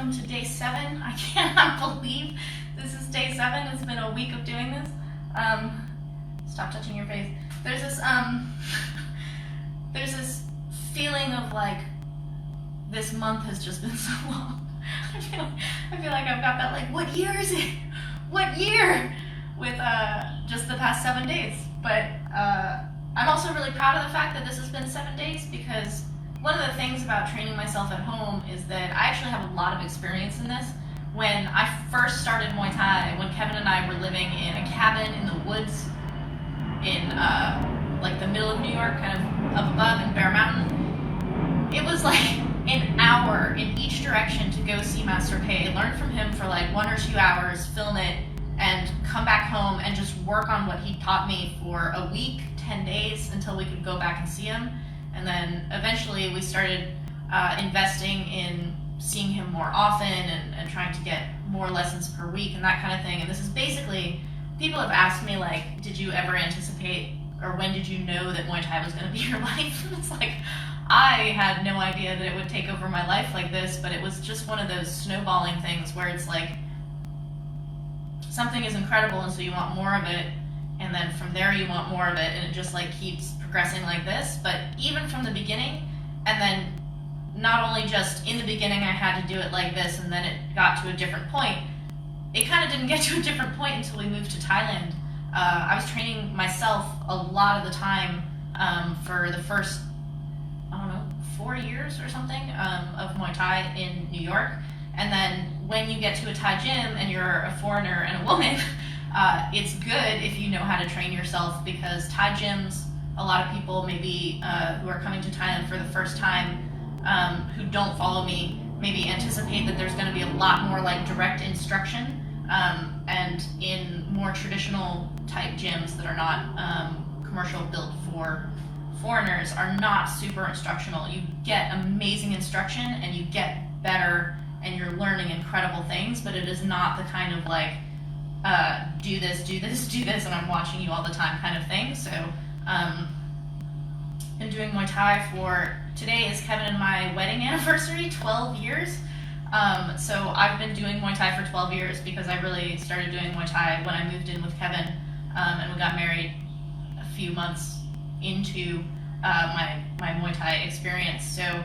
welcome to day 7. I cannot believe this is day 7. It's been a week of doing this. Stop touching your face. There's this feeling of like this month has just been so long. I feel like I've got that like, what year is it? What year? With just the past 7 days. But I'm also really proud of the fact that this has been 7 days, because one of the things about training myself at home is that I actually have a lot of experience in this. When I first started Muay Thai, when Kevin and I were living in a cabin in the woods in like the middle of New York, kind of up above in Bear Mountain, it was like an hour in each direction to go see Master K, learn from him for like 1 or 2 hours, film it, and come back home and just work on what he taught me for a week, 10 days, until we could go back and see him. And then eventually we started investing in seeing him more often and trying to get more lessons per week and that kind of thing. And this is basically, people have asked me like, did you ever anticipate, or when did you know that Muay Thai was going to be your life? And it's like, I had no idea that it would take over my life like this, but it was just one of those snowballing things where it's like, something is incredible and so you want more of it, and then from there you want more of it, and it just like keeps progressing like this. But even from the beginning, and then not only just in the beginning I had to do it like this and then it got to a different point, it kind of didn't get to a different point until we moved to Thailand. I was training myself a lot of the time for the first, I don't know, 4 years or something of Muay Thai in New York. And then when you get to a Thai gym and you're a foreigner and a woman, it's good if you know how to train yourself, because Thai gyms, a lot of people maybe who are coming to Thailand for the first time, who don't follow me, maybe anticipate that there's going to be a lot more like direct instruction, and in more traditional type gyms that are not commercial, built for foreigners, are not super instructional. You get amazing instruction and you get better and you're learning incredible things, but it is not the kind of like do this, do this, do this, and I'm watching you all the time kind of thing. So been doing Muay Thai for, today is Kevin and my wedding anniversary, 12 years. So I've been doing Muay Thai for 12 years because I really started doing Muay Thai when I moved in with Kevin, and we got married a few months into my Muay Thai experience. So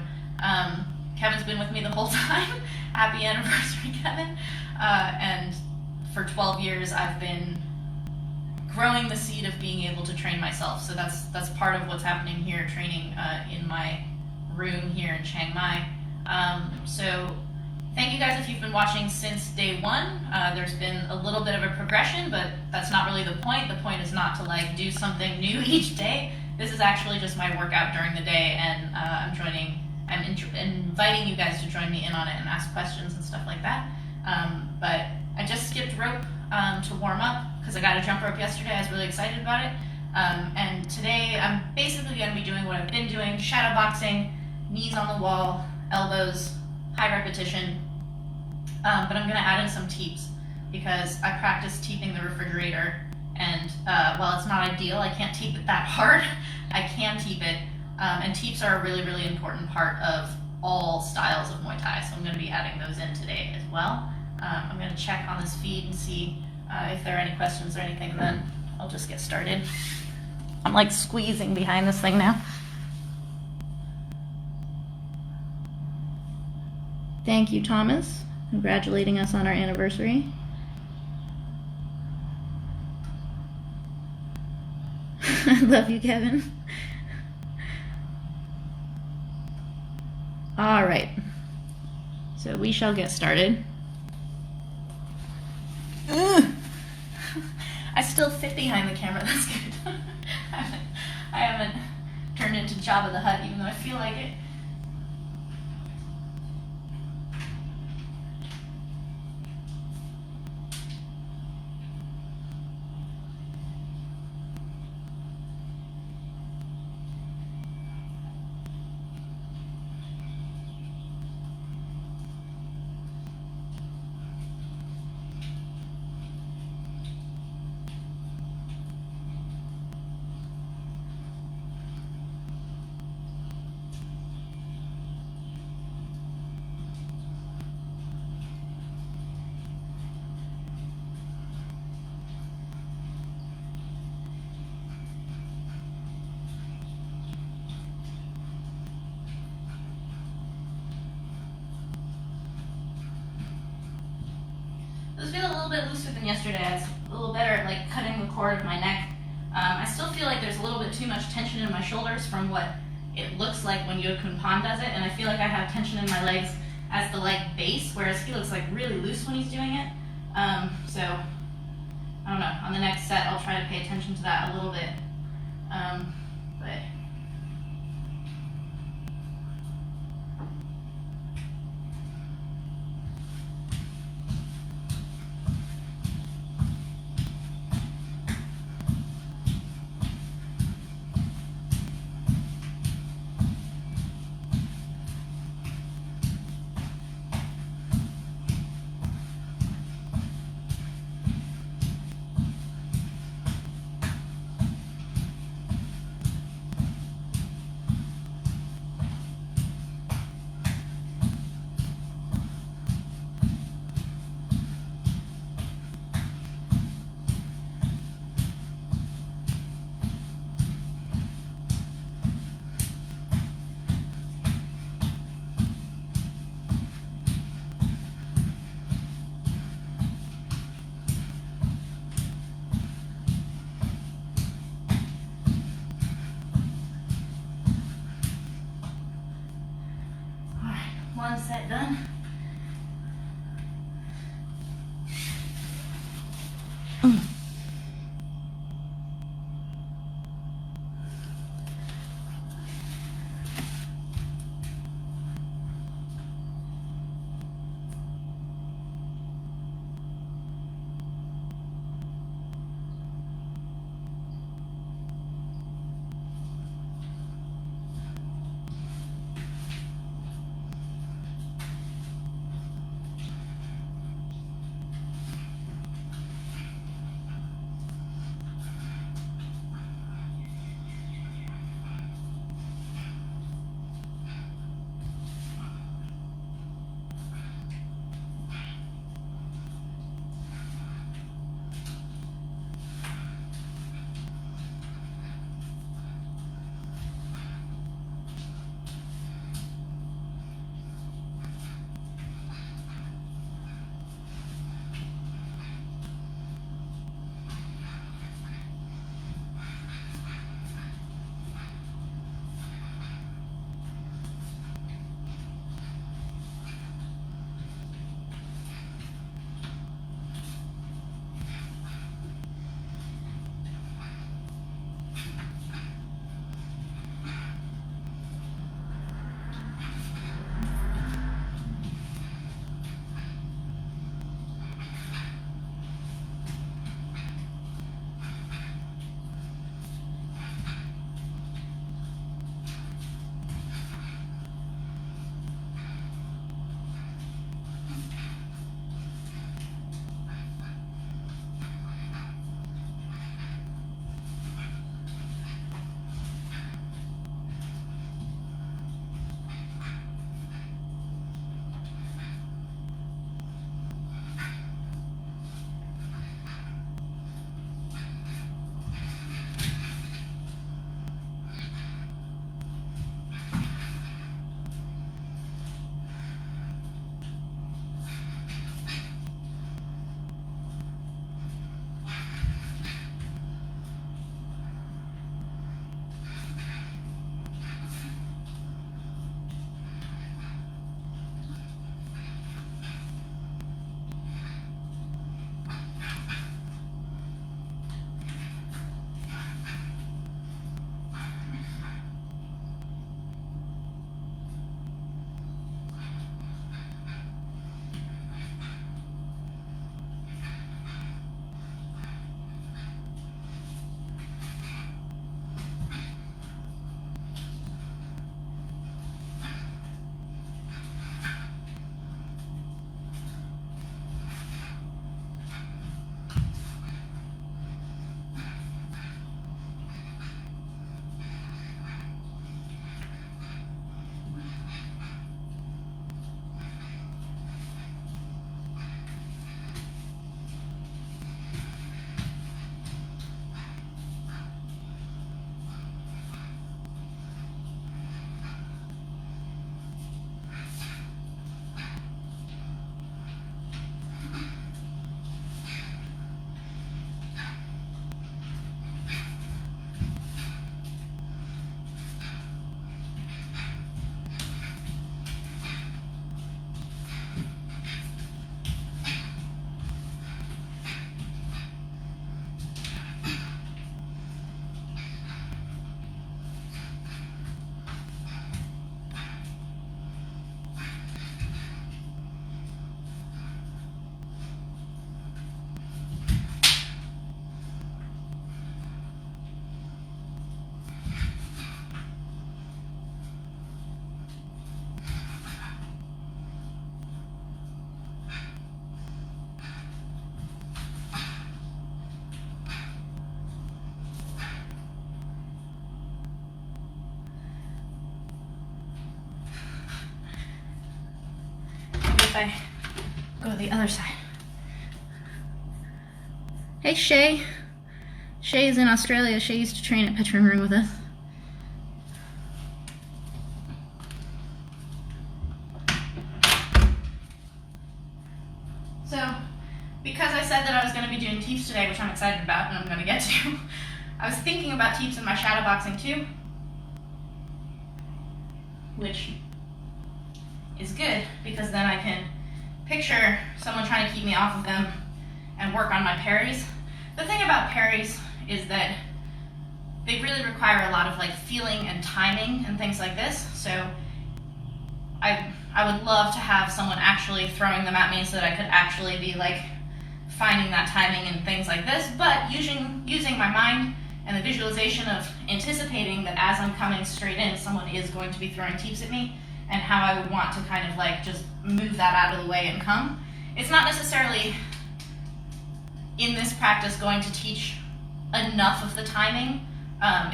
Kevin's been with me the whole time. Happy anniversary, Kevin. And for 12 years I've been growing the seed of being able to train myself. So that's part of what's happening here, training in my room here in Chiang Mai. So thank you guys if you've been watching since day 1. There's been a little bit of a progression, but that's not really the point. The point is not to like do something new each day. This is actually just my workout during the day, and I'm inviting you guys to join me in on it and ask questions and stuff like that. But I just skipped rope to warm up because I got a jump rope yesterday. I was really excited about it. And today I'm basically going to be doing what I've been doing: shadow boxing, knees on the wall, elbows, high repetition. But I'm going to add in some teeps because I practice teeping the refrigerator, and while it's not ideal, I can't teep it that hard. I can teep it. And teeps are a really, really important part of all styles of Muay Thai, so I'm going to be adding those in today as well. I'm going to check on this feed and see if there are any questions or anything, then I'll just get started. I'm like squeezing behind this thing now. Thank you, Thomas, congratulating us on our anniversary. I love you, Kevin. All right, so we shall get started. I still fit behind the camera, that's good. I haven't turned into Jabba the Hutt, even though I feel like it. little bit looser than yesterday. I was a little better at like cutting the cord of my neck. I still feel like there's a little bit too much tension in my shoulders from what it looks like when Yod Kun Pan does it, and I feel like I have tension in my legs as the leg base, whereas he looks like really loose when he's doing it. So I don't know. On the next set, I'll try to pay attention to that a little bit. But one set done. if I go to the other side. Hey, Shay. Shay is in Australia. Shay used to train at Petron Ring with us. So, because I said that I was going to be doing teeps today, which I'm excited about and I'm going to get to, I was thinking about teeps in my shadowboxing too, which is good because then I can picture someone trying to keep me off of them and work on my parries. The thing about parries is that they really require a lot of like feeling and timing and things like this. So I would love to have someone actually throwing them at me so that I could actually be like finding that timing and things like this, but using my mind and the visualization of anticipating that as I'm coming straight in, someone is going to be throwing teeps at me and how I would want to kind of like just move that out of the way and come. It's not necessarily in this practice going to teach enough of the timing.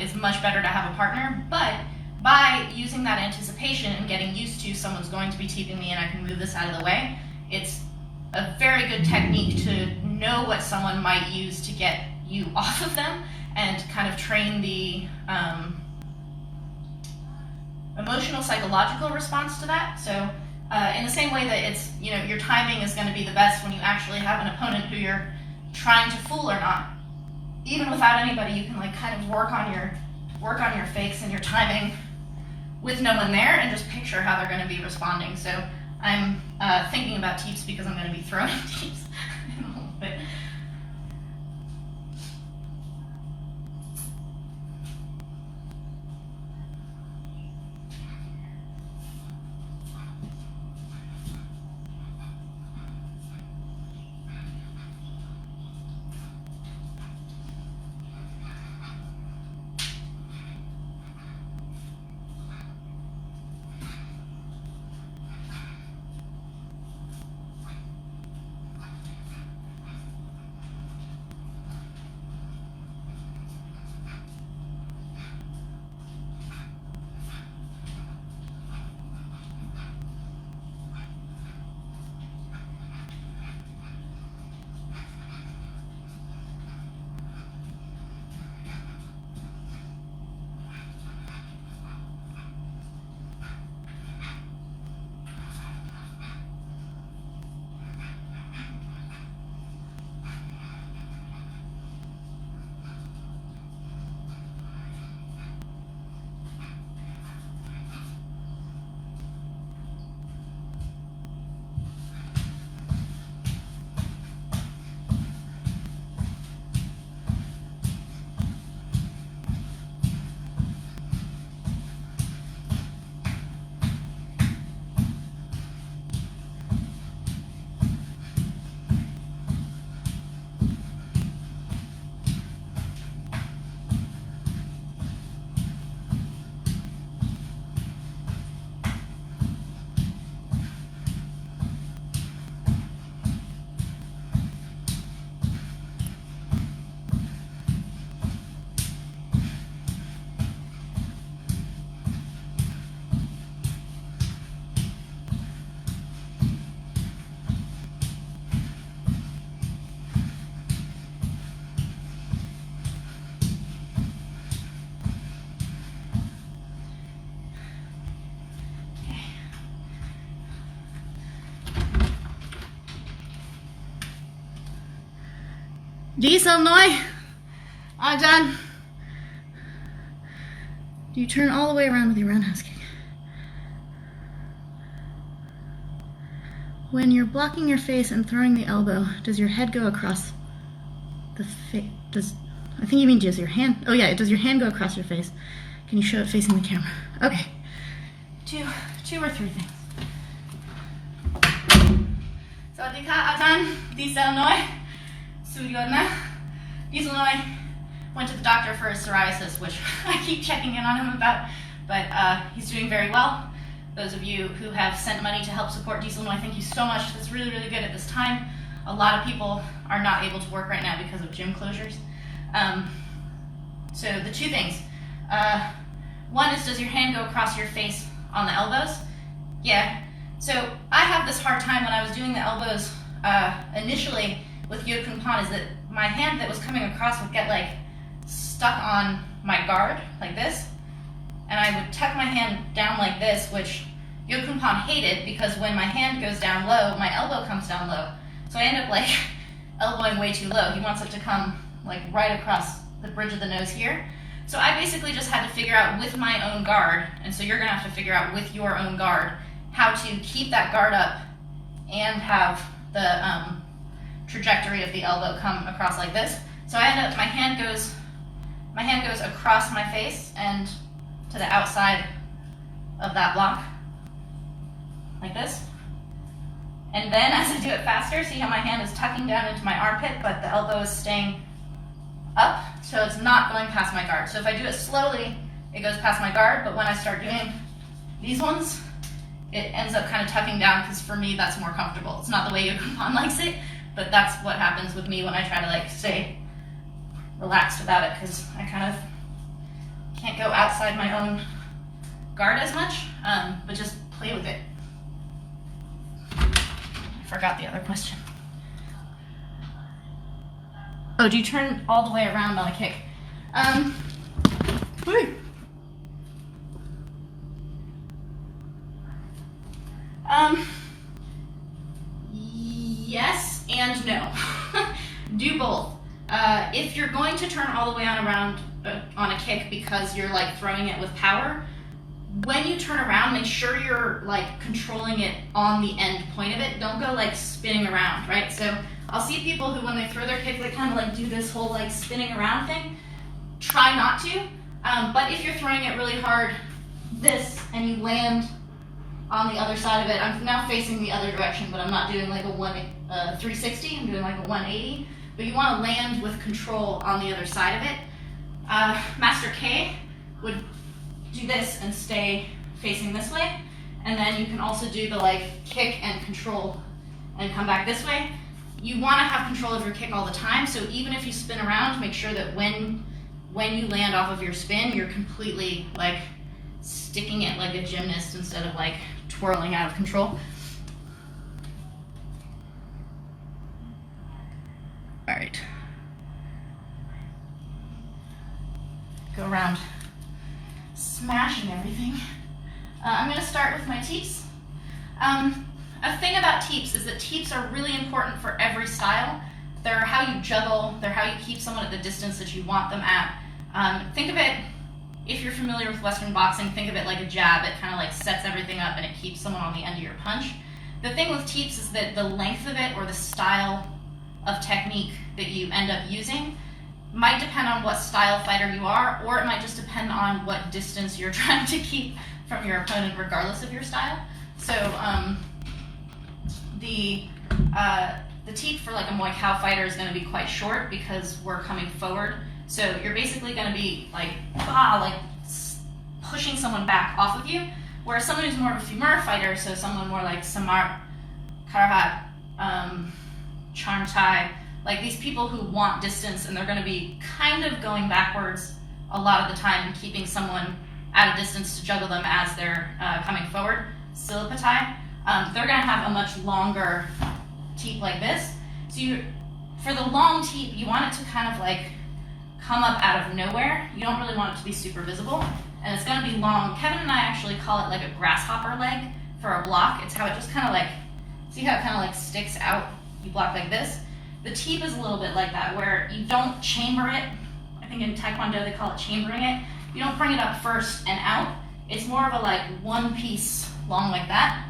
It's much better to have a partner, but by using that anticipation and getting used to someone's going to be teeping me and I can move this out of the way, it's a very good technique to know what someone might use to get you off of them and kind of train the emotional psychological response to that. So in the same way that it's, you know, your timing is going to be the best when you actually have an opponent who you're trying to fool or not. Even without anybody, you can like kind of work on your fakes and your timing with no one there and just picture how they're going to be responding. So I'm thinking about teeps because I'm going to be throwing teeps in a little bit. Đi xong nói. Done. Do you turn all the way around with your roundhouse kick? When you're blocking your face and throwing the elbow, does your head go across the face? I think you mean does your hand? Oh yeah, does your hand go across your face? Can you show it facing the camera? Okay. Two or three things. สวัสดีค่ะอาจารย์ดีเซลน้อยสุริยนต์นะ Diesel Noy went to the doctor for his psoriasis, which I keep checking in on him about, but he's doing very well. Those of you who have sent money to help support Diesel Noy, thank you so much. That's really, really good at this time. A lot of people are not able to work right now because of gym closures. So the two things. One is, does your hand go across your face on the elbows? Yeah. So I have this hard time when I was doing the elbows initially with Yokunpan, is that my hand that was coming across would get like stuck on my guard like this, and I would tuck my hand down like this, which Yokunpan hated, because when my hand goes down low, my elbow comes down low. So I end up like elbowing way too low. He wants it to come like right across the bridge of the nose here. So I basically just had to figure out with my own guard, and so you're gonna have to figure out with your own guard how to keep that guard up and have the trajectory of the elbow come across like this. So I end up, my hand goes across my face and to the outside of that block, like this. And then as I do it faster, see how my hand is tucking down into my armpit, but the elbow is staying up, so it's not going past my guard. So if I do it slowly, it goes past my guard, but when I start doing these ones, it ends up kind of tucking down, because for me that's more comfortable. It's not the way Yokunpan likes it, but that's what happens with me when I try to like stay relaxed about it, because I kind of can't go outside my own guard as much, but just play with it. I forgot the other question. Oh, do you turn all the way around on a kick? Yes and no. Do both. If you're going to turn all the way around on a kick because you're like throwing it with power, when you turn around, make sure you're like controlling it on the end point of it. Don't go like spinning around, right? So I'll see people who, when they throw their kick, they kind of like do this whole like spinning around thing. Try not to. But if you're throwing it really hard, this, and you land on the other side of it, I'm now facing the other direction, but I'm not doing like a 360, I'm doing like a 180. But you want to land with control on the other side of it. Master K would do this and stay facing this way, and then you can also do the like kick and control and come back this way. You want to have control of your kick all the time, so even if you spin around, make sure that when you land off of your spin, you're completely like sticking it like a gymnast instead of like twirling out of control. All right. Go around smashing everything. I'm going to start with my teeps. A thing about teeps is that teeps are really important for every style. They're how you juggle, they're how you keep someone at the distance that you want them at. Think of it, if you're familiar with Western boxing, think of it like a jab. It kind of like sets everything up and it keeps someone on the end of your punch. The thing with teeps is that the length of it or the style of technique that you end up using might depend on what style fighter you are, or it might just depend on what distance you're trying to keep from your opponent regardless of your style. So the teep for like a Muay Thai fighter is going to be quite short because we're coming forward. So you're basically going to be like pushing someone back off of you, whereas someone who's more of a femur fighter, so someone more like Samar, Karahat, Charm Thai, like these people who want distance and they're going to be kind of going backwards a lot of the time and keeping someone at a distance to juggle them as they're coming forward. Silipatai, they're going to have a much longer teep like this. So for the long teep, you want it to kind of like come up out of nowhere. You don't really want it to be super visible, and it's going to be long. Kevin and I actually call it like a grasshopper leg for a block. It's how it just kind of like, see how it kind of like sticks out? You block like this. The teep is a little bit like that, where you don't chamber it. I think in Taekwondo they call it chambering it. You don't bring it up first and out. It's more of a like one piece long like that.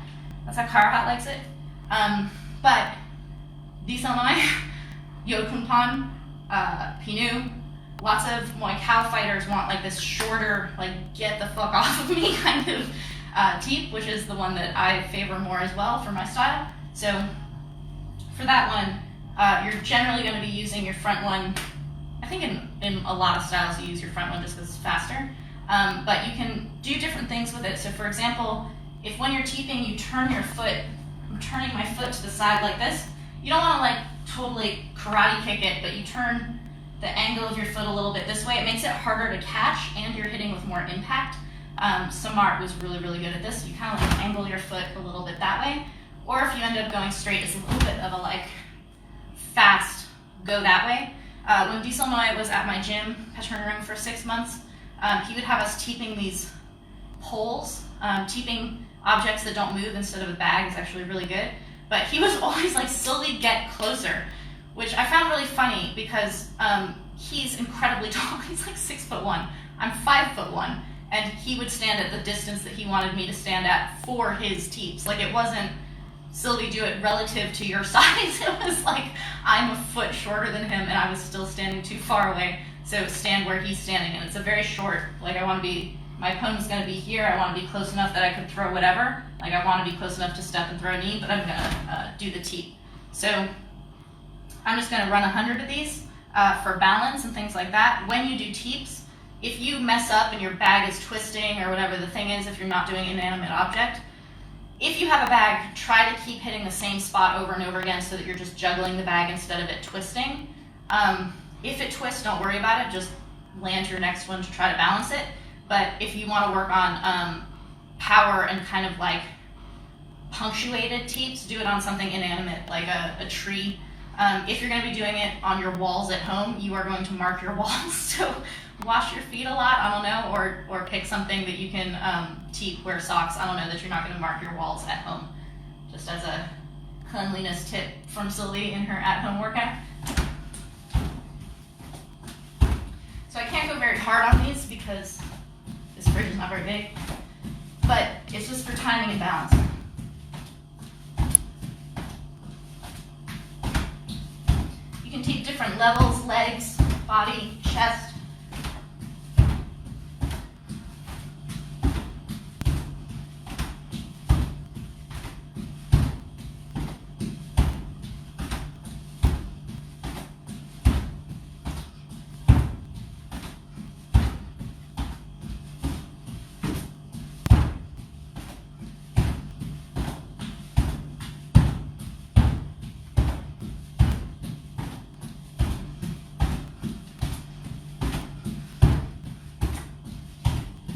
That's how Karahat likes it. But Disamai, Yokunpan, Pinu, lots of Muay Thai fighters want like this shorter, like get the fuck off of me kind of teep, which is the one that I favor more as well for my style. So for that one, you're generally going to be using your front one. I think in a lot of styles you use your front one just because it's faster. But you can do different things with it. So for example, if when you're teeping you turn your foot, I'm turning my foot to the side like this, you don't want to like totally karate kick it, but you turn the angle of your foot a little bit this way. It makes it harder to catch and you're hitting with more impact. Samart was really, really good at this. So you kind of like angle your foot a little bit that way. Or if you end up going straight, it's a little bit of a like fast go that way. When Diesel Noy was at my gym, Paternering for 6 months, he would have us teeping these poles. Teeping objects that don't move instead of a bag is actually really good. But he was always like, Sylvie, get closer, which I found really funny because he's incredibly tall. He's like 6'1". I'm 5'1", and he would stand at the distance that he wanted me to stand at for his teeps. Like, it wasn't, Sylvie, do it relative to your size. It was like, I'm a foot shorter than him and I was still standing too far away, so stand where he's standing. And it's a very short, like, I want to be, my opponent's going to be here, I want to be close enough that I could throw whatever. Like, I want to be close enough to step and throw a knee, but I'm going to do the teep. So I'm just going to run 100 of these for balance and things like that. When you do teeps, if you mess up and your bag is twisting or whatever the thing is, if you're not doing an inanimate object, if you have a bag, try to keep hitting the same spot over and over again so that you're just juggling the bag instead of it twisting. If it twists, don't worry about it. Just land your next one to try to balance it. But if you want to work on power and kind of like punctuated teeps, do it on something inanimate like a tree. If you're going to be doing it on your walls at home, you are going to mark your walls. So wash your feet a lot, I don't know, or pick something that you can teep, wear socks, I don't know, that you're not going to mark your walls at home. Just as a cleanliness tip from Sylvie in her at-home workout. So I can't go very hard on these because this fridge is not very big, but it's just for timing and balance. You can teep different levels, legs, body, chest.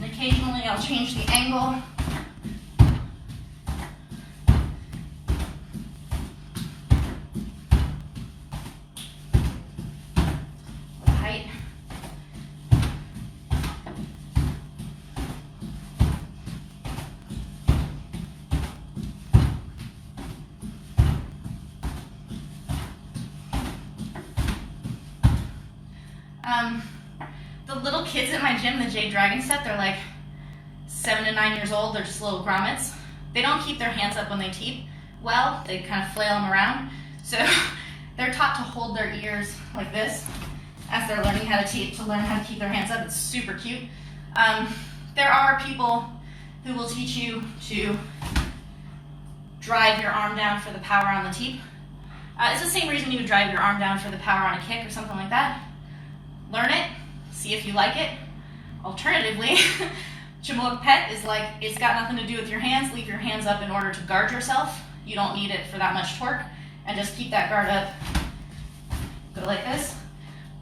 Occasionally I'll change the angle. The height. The little kids at my gym, the Jade Dragon set, they're like 7 to 9 years old, they're just little grommets. They don't keep their hands up when they teep. Well, they kind of flail them around. So they're taught to hold their ears like this as they're learning how to teep, to learn how to keep their hands up. It's super cute. There are people who will teach you to drive your arm down for the power on the teep. It's the same reason you would drive your arm down for the power on a kick or something like that. Learn it, see if you like it. Alternatively, Chamook Pet is like, it's got nothing to do with your hands. Leave your hands up in order to guard yourself. You don't need it for that much torque. And just keep that guard up. Go like this.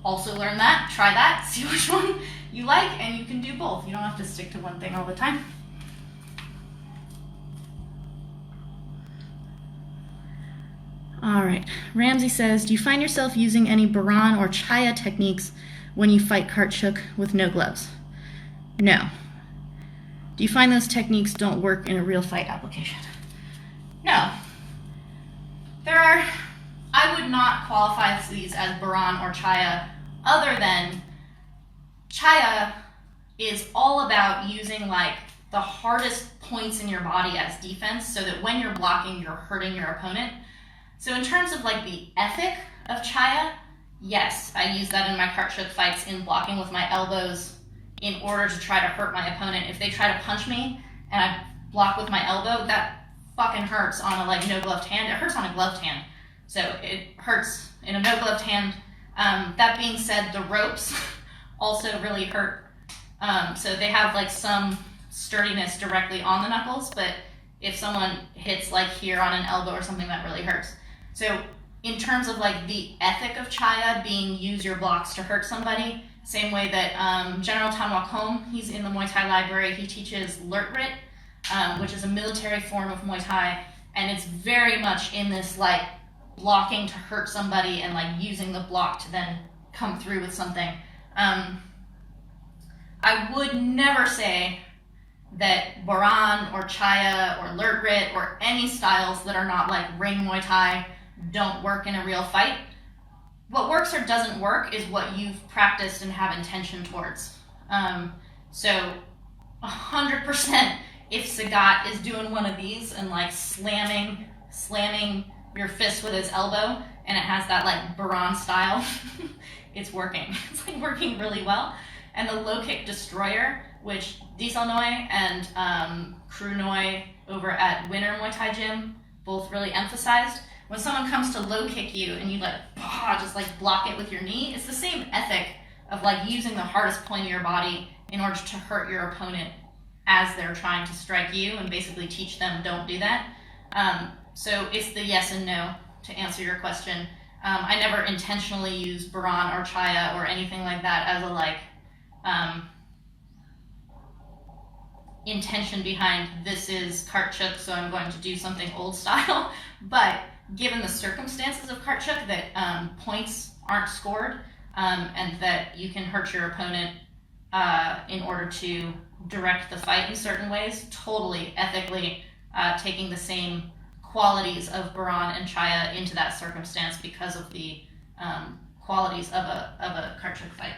Also learn that, try that, see which one you like, and you can do both. You don't have to stick to one thing all the time. All right, Ramsey says, do you find yourself using any Baran or Chaya techniques when you fight Kartchuk with no gloves? No. Do you find those techniques don't work in a real fight application? No. I would not qualify these as Baran or Chaya, other than Chaya is all about using like the hardest points in your body as defense so that when you're blocking, you're hurting your opponent. So in terms of like the ethic of Chaya, yes, I use that in my Kartchuk fights in blocking with my elbows in order to try to hurt my opponent. If they try to punch me and I block with my elbow, that fucking hurts on a like no-gloved hand. It hurts on a gloved hand. So it hurts in a no-gloved hand. That being said, the ropes also really hurt. So they have like some sturdiness directly on the knuckles, but if someone hits like here on an elbow or something, that really hurts. So in terms of like the ethic of Chaya being use your blocks to hurt somebody, Same way that General Tanwakom, he's in the Muay Thai Library, he teaches Lertrit, which is a military form of Muay Thai, and it's very much in this like blocking to hurt somebody and like using the block to then come through with something. I would never say that Boran or Chaya or Lertrit or any styles that are not like ring Muay Thai don't work in a real fight. What works or doesn't work is what you've practiced and have intention towards. So 100% if Sagat is doing one of these and like slamming your fist with his elbow and it has that like Boran style, it's working. It's like working really well. And the low kick destroyer, which Disalnoy and Crew Noi over at Winter Muay Thai Gym both really emphasized. When someone comes to low kick you and you like just like block it with your knee, it's the same ethic of like using the hardest point of your body in order to hurt your opponent as they're trying to strike you, and basically teach them don't do that. So it's the yes and no to answer your question. I never intentionally use Boran or Chaya or anything like that as a like intention behind this is Karchuk, so I'm going to do something old style. But given the circumstances of Karchuk, that points aren't scored and that you can hurt your opponent in order to direct the fight in certain ways, totally ethically taking the same qualities of Boran and Chaya into that circumstance because of the qualities of a Karchuk fight.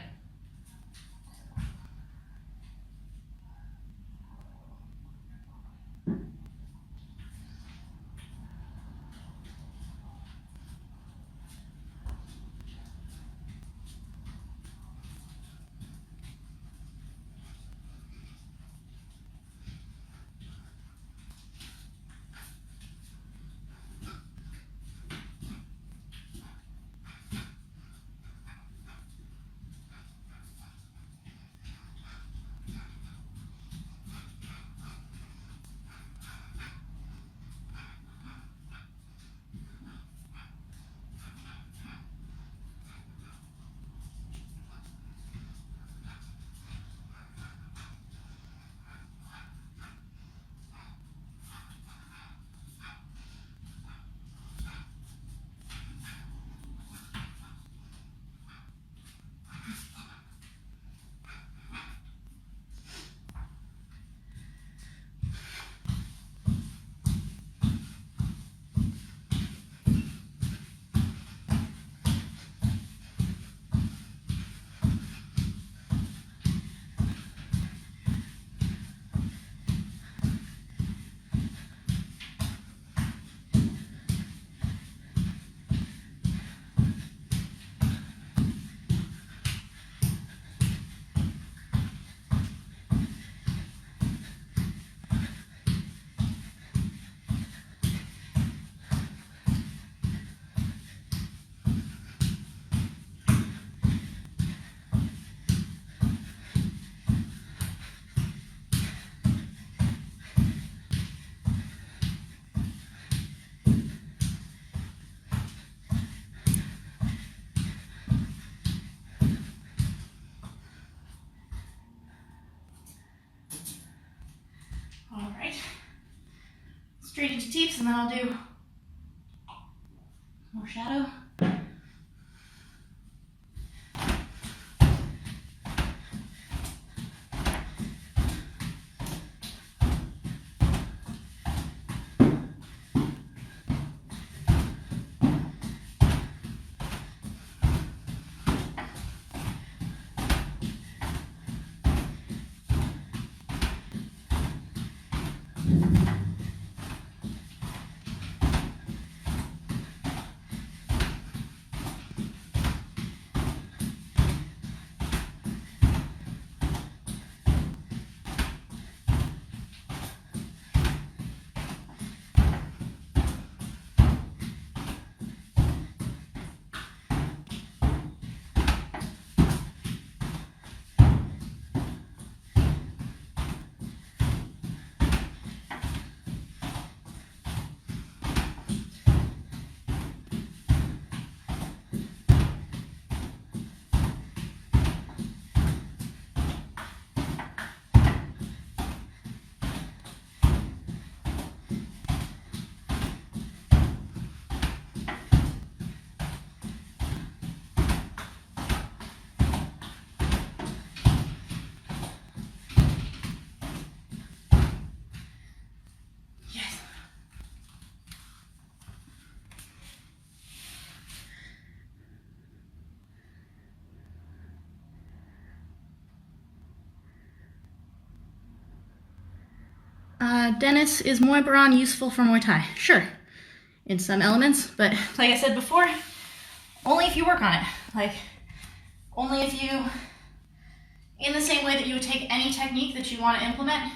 Straight into Teeps, and then I'll do more shadow. Dennis, is Muay Baran useful for Muay Thai? Sure, in some elements, but like I said before, only if you work on it. Like, only if you, in the same way that you would take any technique that you want to implement,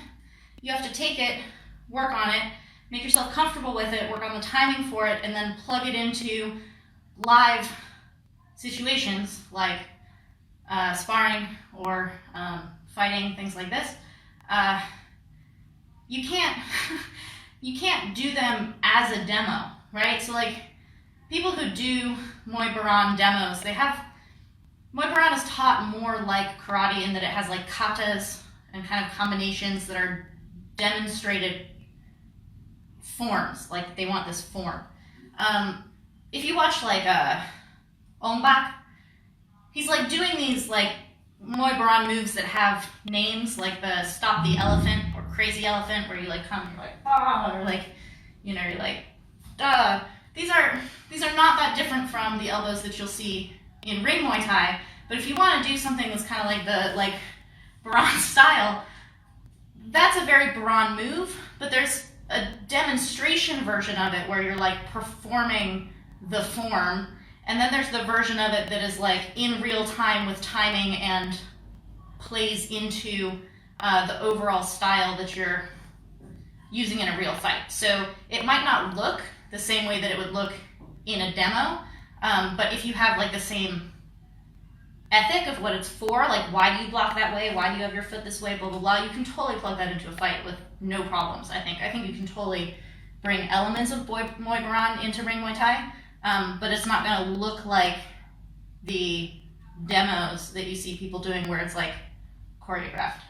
you have to take it, work on it, make yourself comfortable with it, work on the timing for it, and then plug it into live situations like sparring or fighting, things like this. You can't you can't do them as a demo, right? So like people who do Muay Baran demos, Muay Baran is taught more like karate in that it has like katas and kind of combinations that are demonstrated forms, like they want this form. If you watch like Ongbak, he's like doing these like Muay Baran moves that have names, like the stop the elephant or crazy elephant, where you like come, you're like ah, or like, you know, you're like duh. These are not that different from the elbows that you'll see in ring Muay Thai. But if you want to do something that's kind of like the Baran style, that's a very Baran move. But there's a demonstration version of it where you're like performing the form. And then there's the version of it that is like in real time with timing and plays into the overall style that you're using in a real fight. So it might not look the same way that it would look in a demo, but if you have like the same ethic of what it's for, like why do you block that way, why do you have your foot this way, blah, blah, blah, you can totally plug that into a fight with no problems, I think. I think you can totally bring elements of Muay Baran into ring Muay Thai. But it's not going to look like the demos that you see people doing where it's like choreographed.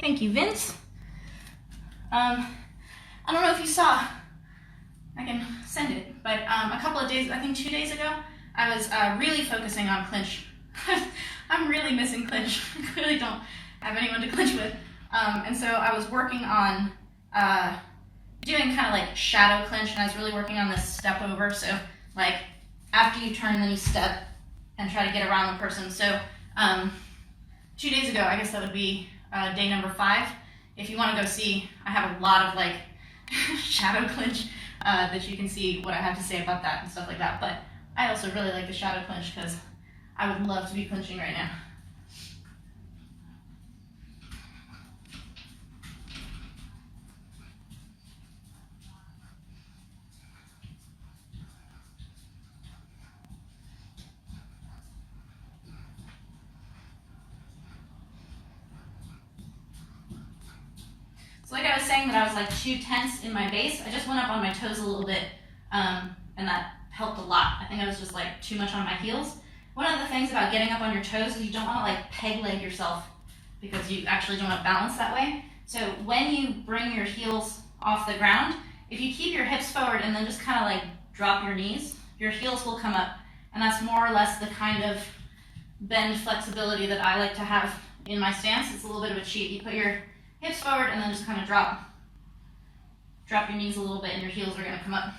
Thank you, Vince. I don't know if you saw, I can send it, but a couple of days, I think 2 days ago, I was really focusing on clinch. I'm really missing clinch. I clearly don't have anyone to clinch with. And so I was working on doing kind of like shadow clinch, and I was really working on this step over. So like after you turn, then you step and try to get around the person. So 2 days ago, I guess that would be day number 5. If you want to go see, I have a lot of like shadow clinch that you can see what I have to say about that and stuff like that. But I also really like the shadow clinch because I would love to be clinching right now. So like I was saying that I was like too tense in my base, I just went up on my toes a little bit, and that helped a lot. I think I was just like too much on my heels. One of the things about getting up on your toes is you don't want to like peg leg yourself because you actually don't have balance that way. So when you bring your heels off the ground, if you keep your hips forward and then just kind of like drop your knees, your heels will come up. And that's more or less the kind of bend flexibility that I like to have in my stance. It's a little bit of a cheat. You put your hips forward and then just kind of drop your knees a little bit and your heels are going to come up.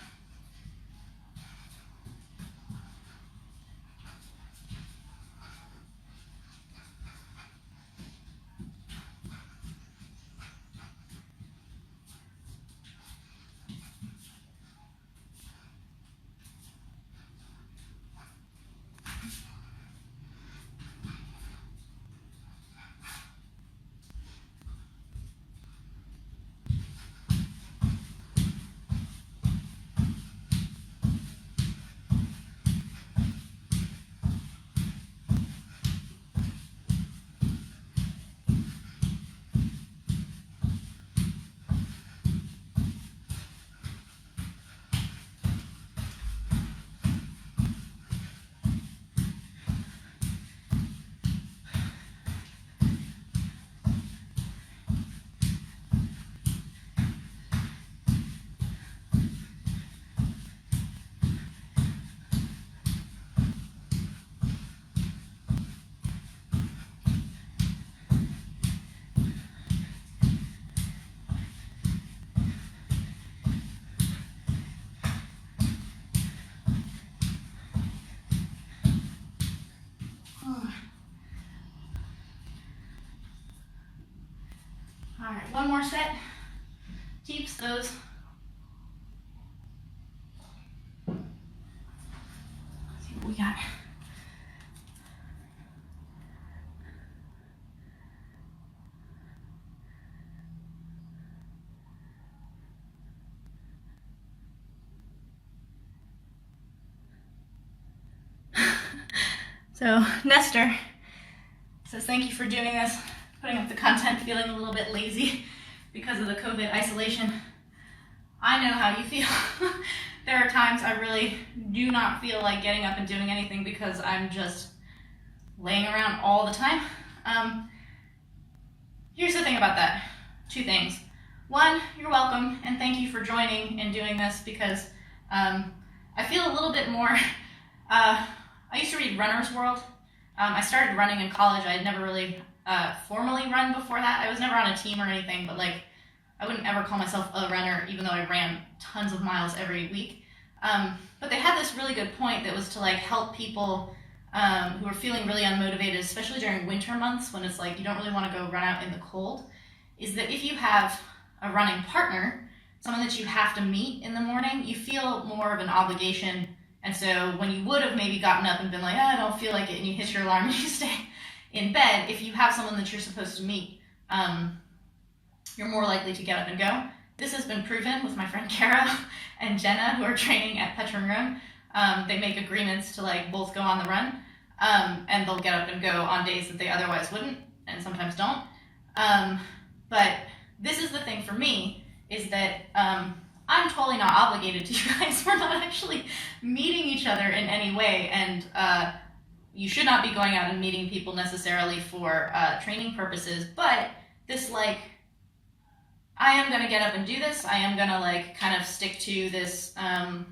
All right, one more set. Teeps those. Let's see what we got. So Nestor says, thank you for doing this, putting up the content, feeling a little bit lazy because of the COVID isolation. I know how you feel. There are times I really do not feel like getting up and doing anything because I'm just laying around all the time. Here's the thing about that. 2 things. 1, you're welcome, and thank you for joining and doing this because I feel a little bit more, I used to read Runner's World. I started running in college. I had never really formally run before that. I was never on a team or anything, but like I wouldn't ever call myself a runner, even though I ran tons of miles every week. But they had this really good point that was to like help people who are feeling really unmotivated, especially during winter months when it's like you don't really want to go run out in the cold, is that if you have a running partner, someone that you have to meet in the morning, you feel more of an obligation. And so when you would have maybe gotten up and been like, oh, I don't feel like it, and you hit your alarm and you stay in bed, if you have someone that you're supposed to meet, you're more likely to get up and go. This has been proven with my friend Kara and Jenna, who are training at Petron Room. They make agreements to like both go on the run, and they'll get up and go on days that they otherwise wouldn't, and sometimes don't. But this is the thing for me, is that I'm totally not obligated to you guys. We're not actually meeting each other in any way, and you should not be going out and meeting people necessarily for training purposes, but this like, I am gonna get up and do this. I am gonna like kind of stick to this kind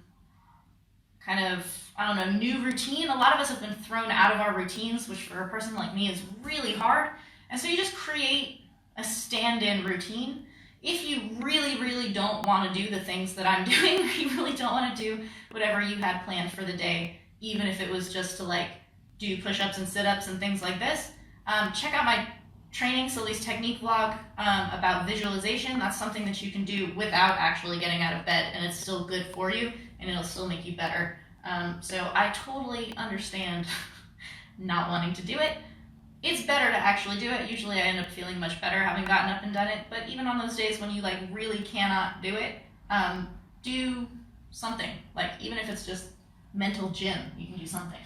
of, I don't know, new routine. A lot of us have been thrown out of our routines, which for a person like me is really hard. And so you just create a stand-in routine. If you really, really don't want to do the things that I'm doing, or you really don't want to do whatever you had planned for the day, even if it was just to like do push-ups and sit-ups and things like this, check out my training, Sylvie's technique vlog about visualization. That's something that you can do without actually getting out of bed, and it's still good for you, and it'll still make you better. So I totally understand not wanting to do it. It's better to actually do it. Usually I end up feeling much better having gotten up and done it, but even on those days when you like really cannot do it, do something. Like even if it's just mental gym, you can do something.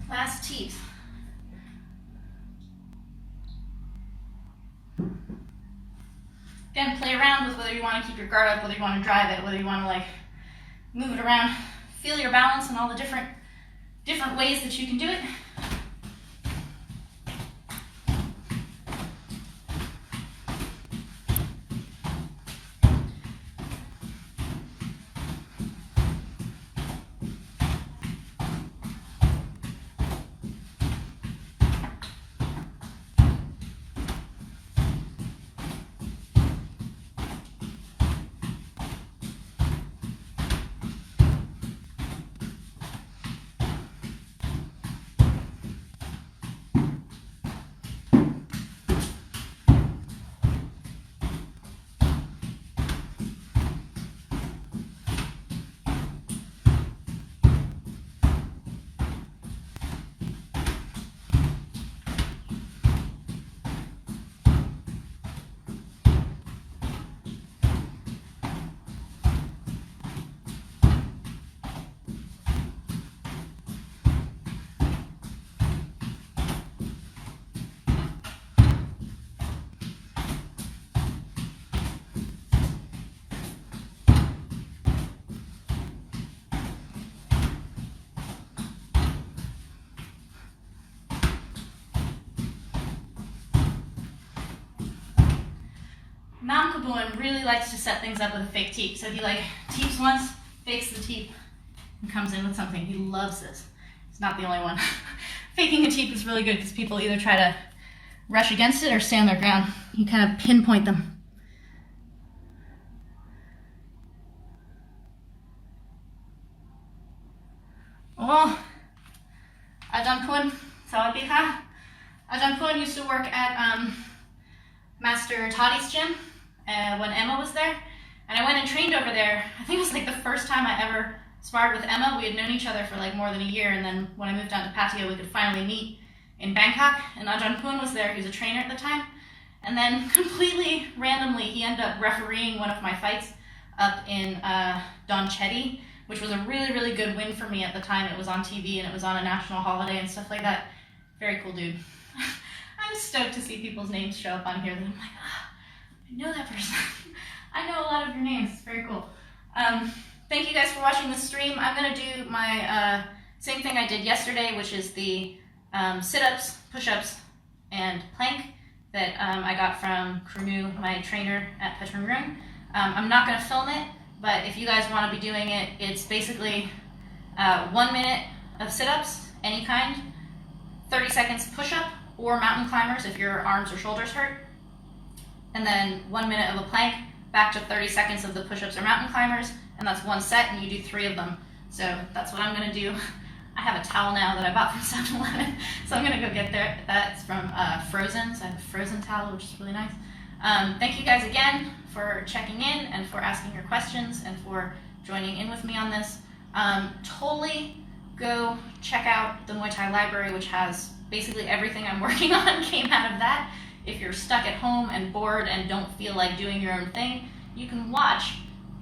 Last teep. Again, play around with whether you want to keep your guard up, whether you want to drive it, whether you want to like move it around. Feel your balance and all the different ways that you can do it. Nam Kaboon really likes to set things up with a fake teep. So he like teeps once, fakes the teep, and comes in with something. He loves this. He's not the only one. Faking a teep is really good because people either try to rush against it or stand their ground. You kind of pinpoint them. Oh, Ajahn Kun, Sawadee ka. Ajahn Kun used to work at Master Toddy's gym when Emma was there, and I went and trained over there. I think it was like the first time I ever sparred with Emma. We had known each other for like more than a year, and then when I moved down to Pattaya, we could finally meet in Bangkok, and Ajahn Poon was there. He was a trainer at the time. And then completely randomly, he ended up refereeing one of my fights up in Don Chetty, which was a really, really good win for me at the time. It was on TV and it was on a national holiday and stuff like that. Very cool dude. I'm stoked to see people's names show up on here. That I'm like, I know that person. I know a lot of your names. It's very cool. Thank you guys for watching the stream. I'm going to do my same thing I did yesterday, which is the sit-ups, push-ups, and plank that I got from Krunu, my trainer at Petrungrung. I'm not going to film it, but if you guys want to be doing it, it's basically 1 minute of sit-ups, any kind, 30 seconds push-up or mountain climbers if your arms or shoulders hurt, and then 1 minute of a plank, back to 30 seconds of the push-ups or mountain climbers, and that's one set, and you do 3 of them. So that's what I'm going to do. I have a towel now that I bought from 7-Eleven, so I'm going to go get there. That's from Frozen, so I have a Frozen towel, which is really nice. Thank you guys again for checking in and for asking your questions and for joining in with me on this. Totally go check out the Muay Thai Library, which has basically everything I'm working on came out of that. If you're stuck at home and bored and don't feel like doing your own thing, you can watch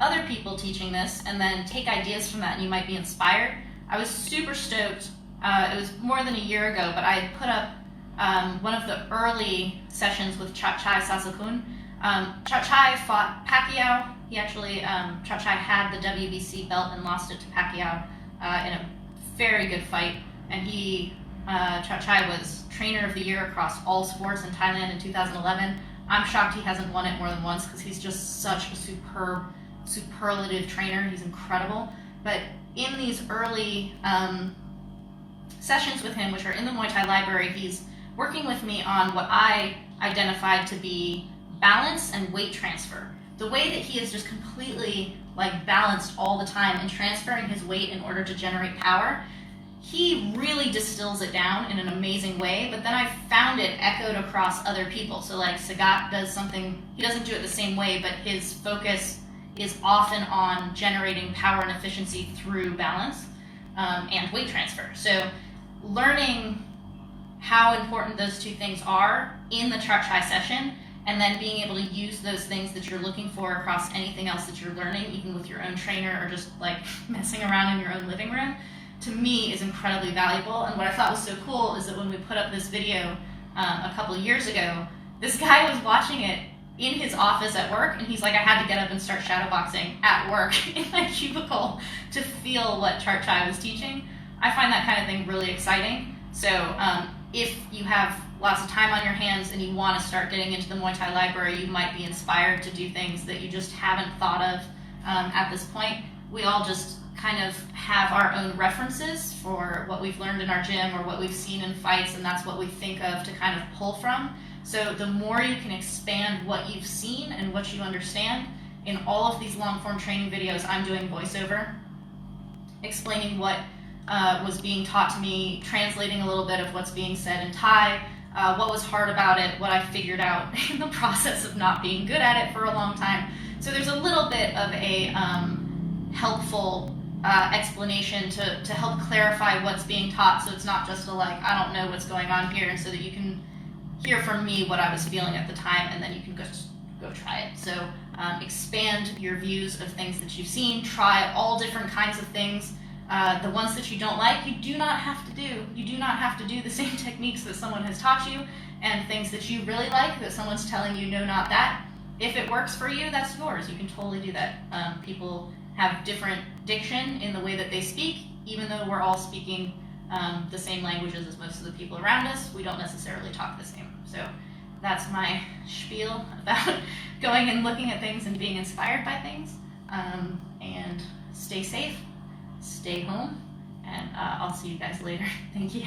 other people teaching this and then take ideas from that and you might be inspired. I was super stoked. It was more than a year ago, but I had put up one of the early sessions with Chai Sasakun. Chai fought Pacquiao. He actually, Chai had the WBC belt and lost it to Pacquiao in a very good fight. And he, Chai was trainer of the year across all sports in Thailand in 2011. I'm shocked he hasn't won it more than once because he's just such a superlative trainer. He's incredible. But in these early sessions with him, which are in the Muay Thai Library, he's working with me on what I identified to be balance and weight transfer. The way that he is just completely like balanced all the time and transferring his weight in order to generate power, he really distills it down in an amazing way, but then I found it echoed across other people. So like Sagat does something, he doesn't do it the same way, but his focus is often on generating power and efficiency through balance and weight transfer. So learning how important those two things are in the Chai session, and then being able to use those things that you're looking for across anything else that you're learning, even with your own trainer or just like messing around in your own living room, to me is incredibly valuable. And what I thought was so cool is that when we put up this video a couple of years ago, this guy was watching it in his office at work, and he's like, I had to get up and start shadowboxing at work in my cubicle to feel what Chai was teaching. I find that kind of thing really exciting. So if you have lots of time on your hands and you want to start getting into the Muay Thai Library, you might be inspired to do things that you just haven't thought of at this point. We all just kind of have our own references for what we've learned in our gym or what we've seen in fights, and that's what we think of to kind of pull from. So the more you can expand what you've seen and what you understand, in all of these long form training videos, I'm doing voiceover, explaining what was being taught to me, translating a little bit of what's being said in Thai, what was hard about it, what I figured out in the process of not being good at it for a long time. So there's a little bit of a helpful explanation to help clarify what's being taught, so it's not just a like, I don't know what's going on here, and so that you can hear from me what I was feeling at the time, and then you can go try it. So expand your views of things that you've seen, try all different kinds of things. The ones that you don't like, you do not have to do. You do not have to do the same techniques that someone has taught you, and things that you really like that someone's telling you, no, not that. If it works for you, that's yours. You can totally do that. People have different diction in the way that they speak, even though we're all speaking the same languages as most of the people around us. We don't necessarily talk the same. So that's my spiel about going and looking at things and being inspired by things. And stay safe, stay home, and I'll see you guys later. Thank you.